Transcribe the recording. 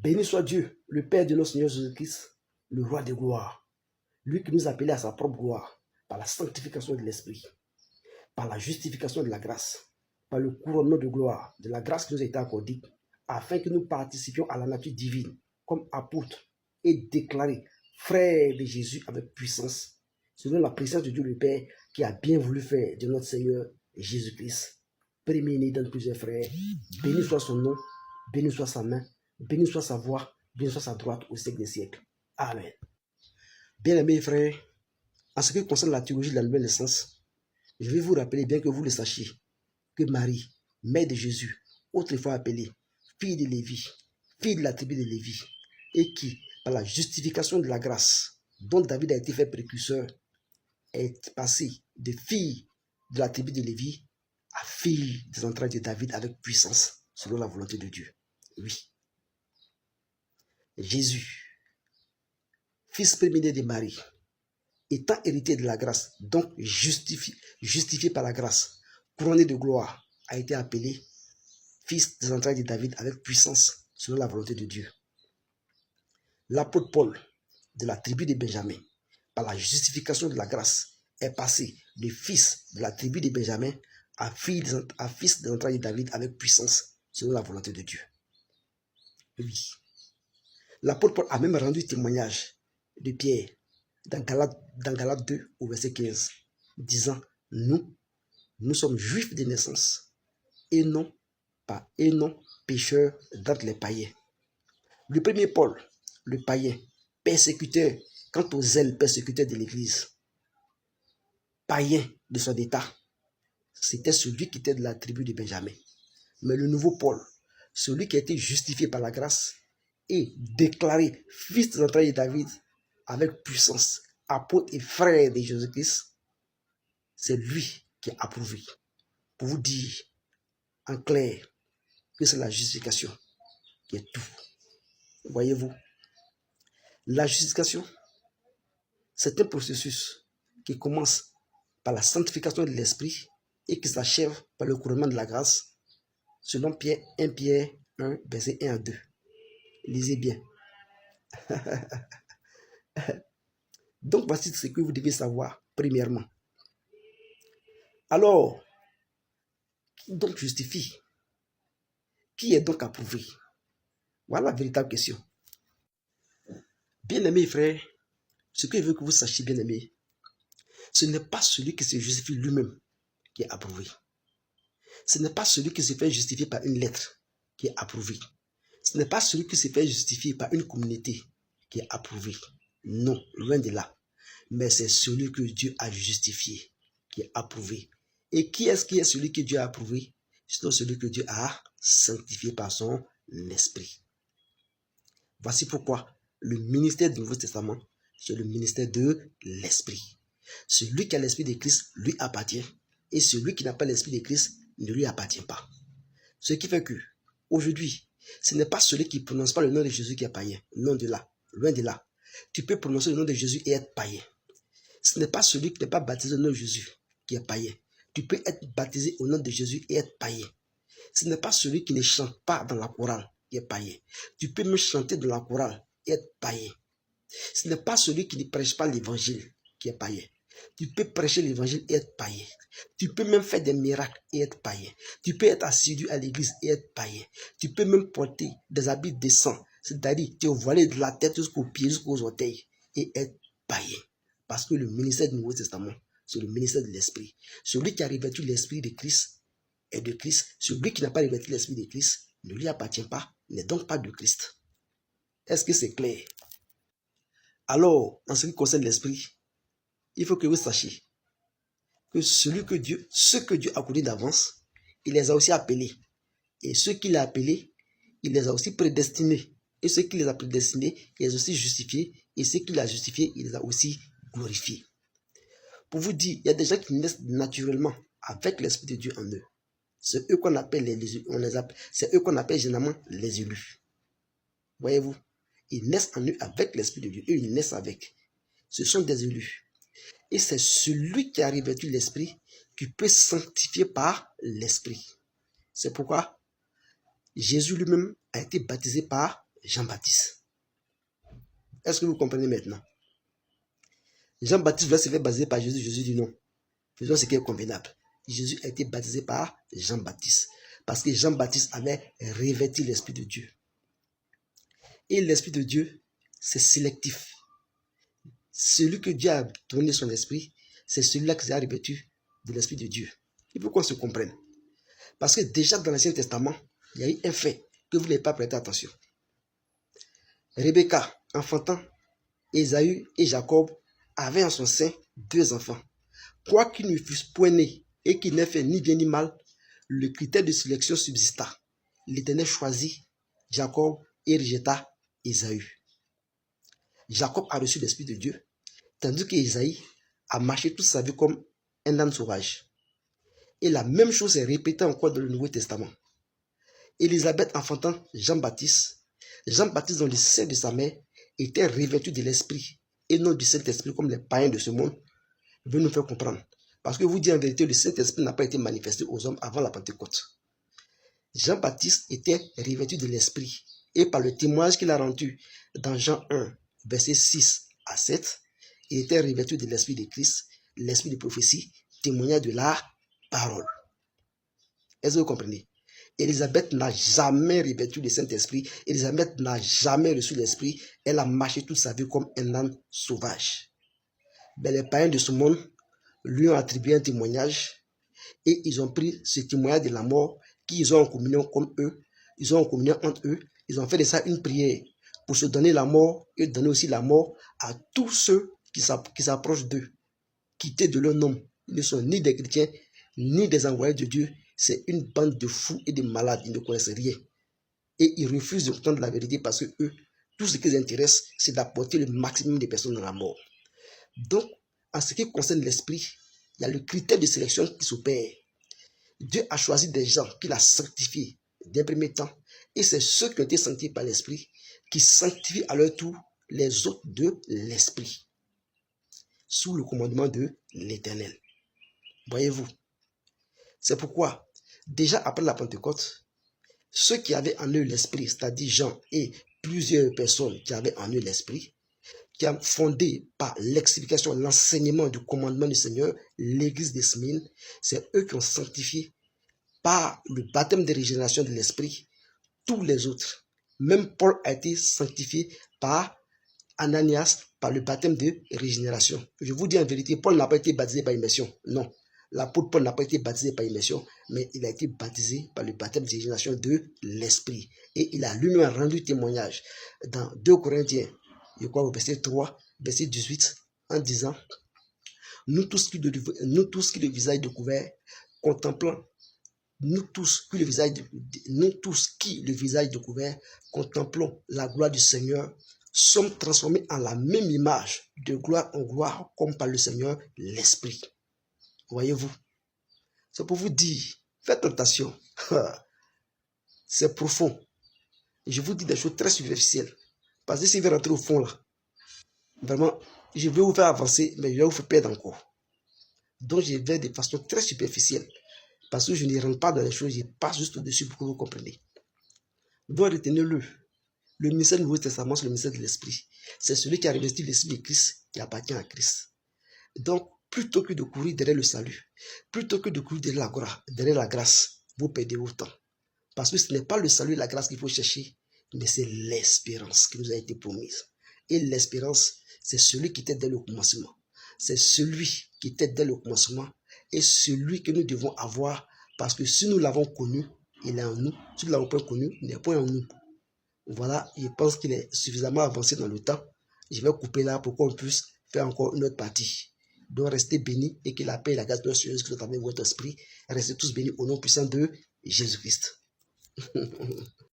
Béni soit Dieu, le Père de notre Seigneur Jésus-Christ, le roi de gloire, lui qui nous a appelés à sa propre gloire, par la sanctification de l'Esprit, par la justification de la grâce, par le couronnement de gloire, de la grâce qui nous a été accordée, afin que nous participions à la nature divine, comme apôtres, et déclarés frères de Jésus avec puissance, selon la présence de Dieu le Père, qui a bien voulu faire de notre Seigneur Jésus-Christ, premier-né dans plusieurs frères. Béni soit son nom, béni soit sa main, béni soit sa voix, béni soit sa droite au siècle des siècles. Amen. Bien-aimés frères, en ce qui concerne la théologie de la nouvelle naissance, je vais vous rappeler, bien que vous le sachiez, que Marie, mère de Jésus, autrefois appelée fille de Lévi, fille de la tribu de Lévi, et qui, par la justification de la grâce, dont David a été fait précurseur, est passée de fille de la tribu de Lévi à fille des entrailles de David avec puissance, selon la volonté de Dieu. Oui. Jésus, fils premier-né de Marie, étant héritier de la grâce, donc justifié par la grâce, couronné de gloire, a été appelé fils des entrailles de David avec puissance, selon la volonté de Dieu. L'apôtre Paul, de la tribu de Benjamin, par la justification de la grâce, est passé de fils de la tribu de Benjamin à fils des entrailles de David avec puissance, selon la volonté de Dieu. Oui. L'apôtre Paul a même rendu témoignage de Pierre dans Galates 2 au verset 15, disant, nous sommes juifs de naissance et non pécheurs d'entre les païens. Le premier Paul, le païen, persécuteur quant aux zèles persécuteurs de l'Église, païen de son état, c'était celui qui était de la tribu de Benjamin. Mais le nouveau Paul, celui qui a été justifié par la grâce et déclaré fils des entrailles de David avec puissance, apôtre et frère de Jésus-Christ, c'est lui qui a approuvé. Pour vous dire en clair que c'est la justification qui est tout. Voyez-vous, la justification, c'est un processus qui commence par la sanctification de l'esprit et qui s'achève par le couronnement de la grâce, selon 1 Pierre 1, verset 1 à 2. Lisez bien. Donc, voici ce que vous devez savoir, premièrement. Alors, qui donc justifie? Qui est donc approuvé? Voilà la véritable question. Bien-aimés frères, ce que je veux que vous sachiez, bien-aimés, ce n'est pas celui qui se justifie lui-même qui est approuvé. Ce n'est pas celui qui se fait justifier par une lettre qui est approuvé. Ce n'est pas celui qui se fait justifier par une communauté qui est approuvé. Non, loin de là. Mais c'est celui que Dieu a justifié qui est approuvé. Et qui est celui que Dieu a approuvé? C'est celui que Dieu a sanctifié par son esprit. Voici pourquoi le ministère du Nouveau Testament, c'est le ministère de l'Esprit. Celui qui a l'Esprit de Christ lui appartient, et celui qui n'a pas l'Esprit de Christ ne lui appartient pas. Ce qui fait que, aujourd'hui, ce n'est pas celui qui ne prononce pas le nom de Jésus qui est païen. Non, de là, loin de là. Tu peux prononcer le nom de Jésus et être païen. Ce n'est pas celui qui n'est pas baptisé au nom de Jésus qui est païen. Tu peux être baptisé au nom de Jésus et être païen. Ce n'est pas celui qui ne chante pas dans la chorale qui est païen. Tu peux même chanter dans la chorale et être païen. Ce n'est pas celui qui ne prêche pas l'évangile qui est païen. Tu peux prêcher l'évangile et être païen. Tu peux même faire des miracles et être païen. Tu peux être assidu à l'église et être païen. Tu peux même porter des habits décents, c'est-à-dire te voiler de la tête jusqu'aux pieds, jusqu'aux orteils et être païen. Parce que le ministère du Nouveau Testament, c'est le ministère de l'Esprit. Celui qui a revêtu l'Esprit de Christ est de Christ. Celui qui n'a pas revêtu l'Esprit de Christ ne lui appartient pas, n'est donc pas de Christ. Est-ce que c'est clair? Alors, en ce qui concerne l'Esprit, il faut que vous sachiez que ceux que Dieu a connus d'avance, il les a aussi appelés. Et ceux qu'il a appelés, il les a aussi prédestinés. Et ceux qu'il les a prédestinés, il les a aussi justifiés. Et ceux qu'il a justifiés, il les a aussi glorifiés. Pour vous dire, il y a des gens qui naissent naturellement avec l'Esprit de Dieu en eux. C'est eux qu'on appelle c'est eux qu'on appelle généralement les élus. Voyez-vous, ils naissent en eux avec l'Esprit de Dieu. Eux, ils naissent avec. Ce sont des élus. Et c'est celui qui a revêtu l'Esprit qui peut sanctifier par l'Esprit. C'est pourquoi Jésus lui-même a été baptisé par Jean-Baptiste. Est-ce que vous comprenez maintenant? Jean-Baptiste voulait se faire baptiser par Jésus. Jésus dit non. Faisons ce qui est convenable. Jésus a été baptisé par Jean-Baptiste. Parce que Jean-Baptiste avait revêtu l'Esprit de Dieu. Et l'Esprit de Dieu, c'est sélectif. Celui que Dieu a donné son esprit, c'est celui-là qui s'est revêtu de l'Esprit de Dieu. Il faut qu'on se comprenne. Parce que déjà dans l'Ancien Testament, il y a eu un fait que vous n'avez pas prêté attention. Rebecca, enfantant Ésaü et Jacob, avaient en son sein 2 enfants. Quoiqu'ils ne fussent point nés et qu'ils n'aient fait ni bien ni mal, le critère de sélection subsista. L'Éternel choisit Jacob et rejeta Ésaü. Jacob a reçu l'Esprit de Dieu, tandis qu'Ésaü a marché toute sa vie comme un âne sauvage. Et la même chose est répétée encore dans le Nouveau Testament. Élisabeth enfantant Jean-Baptiste, Jean-Baptiste dans le sein de sa mère était revêtu de l'Esprit et non du Saint-Esprit comme les païens de ce monde veulent nous faire comprendre. Parce que vous dites en vérité, le Saint-Esprit n'a pas été manifesté aux hommes avant la Pentecôte. Jean-Baptiste était revêtu de l'Esprit et par le témoignage qu'il a rendu dans Jean 1, versets 6 à 7, il était revêtu de l'Esprit de Christ, l'Esprit de prophétie, témoignage de la parole. Est-ce que vous comprenez? Élisabeth n'a jamais revêtu le Saint-Esprit. Élisabeth n'a jamais reçu l'Esprit. Elle a marché toute sa vie comme un âne sauvage. Mais les païens de ce monde lui ont attribué un témoignage et ils ont pris ce témoignage de la mort qu'ils ont en communion comme eux. Ils ont en communion entre eux. Ils ont fait de ça une prière pour se donner la mort et donner aussi la mort à tous ceux qui s'approchent d'eux. Quitter de leur nom. Ils ne sont ni des chrétiens ni des envoyés de Dieu. C'est une bande de fous et de malades. Ils ne connaissent rien. Et ils refusent de entendre la vérité parce que eux, tout ce qui les intéresse, c'est d'apporter le maximum de personnes dans la mort. Donc, en ce qui concerne l'esprit, il y a le critère de sélection qui s'opère. Dieu a choisi des gens qu'il a sanctifiés d'un premier temps. Et c'est ceux qui ont été sanctifiés par l'esprit qui sanctifient à leur tour les autres de l'esprit. Sous le commandement de l'Éternel. Voyez-vous. C'est pourquoi, déjà après la Pentecôte, ceux qui avaient en eux l'esprit, c'est-à-dire Jean et plusieurs personnes qui avaient en eux l'esprit, qui ont fondé par l'explication, l'enseignement du commandement du Seigneur, l'église de Smyrne, c'est eux qui ont sanctifié par le baptême de régénération de l'esprit tous les autres. Même Paul a été sanctifié par Ananias, par le baptême de régénération. Je vous dis en vérité, Paul n'a pas été baptisé par immersion. Non. L'apôtre Paul n'a pas été baptisé par immersion, mais il a été baptisé par le baptême de régénération de l'esprit. Et il a lui-même rendu témoignage dans 2 Corinthiens, je crois au verset 3, verset 18, en disant, nous tous qui le visage découvert, contemplant, nous tous qui le visage découvert, contemplons la gloire du Seigneur, sommes transformés en la même image, de gloire en gloire, comme par le Seigneur l'Esprit. Voyez-vous, c'est pour vous dire, faites attention, c'est profond. Je vous dis des choses très superficielles, parce que si vous rentrez au fond là, vraiment, je vais vous faire avancer, mais je vais vous faire perdre encore. Donc je vais de façon très superficielle, parce que je ne rentre pas dans les choses, je passe juste au-dessus pour que vous compreniez. Donc retenez-le. Le ministère du Nouveau Testament, c'est le ministère de l'Esprit. C'est celui qui a revêtu l'Esprit de Christ, qui appartient à Christ. Donc, plutôt que de courir derrière le salut, plutôt que de courir derrière la grâce, vous perdez votre temps. Parce que ce n'est pas le salut et la grâce qu'il faut chercher, mais c'est l'espérance qui nous a été promise. Et l'espérance, c'est celui qui était dès le commencement. C'est celui qui était dès le commencement et celui que nous devons avoir parce que si nous l'avons connu, il est en nous. Si nous ne l'avons pas connu, il n'est point en nous. Voilà, je pense qu'il est suffisamment avancé dans le temps. Je vais couper là pour qu'on puisse faire encore une autre partie. Donc restez bénis et que la paix et la grâce de notre Seigneur Jésus-Christ avec votre esprit. Restez tous bénis au nom puissant de Jésus-Christ.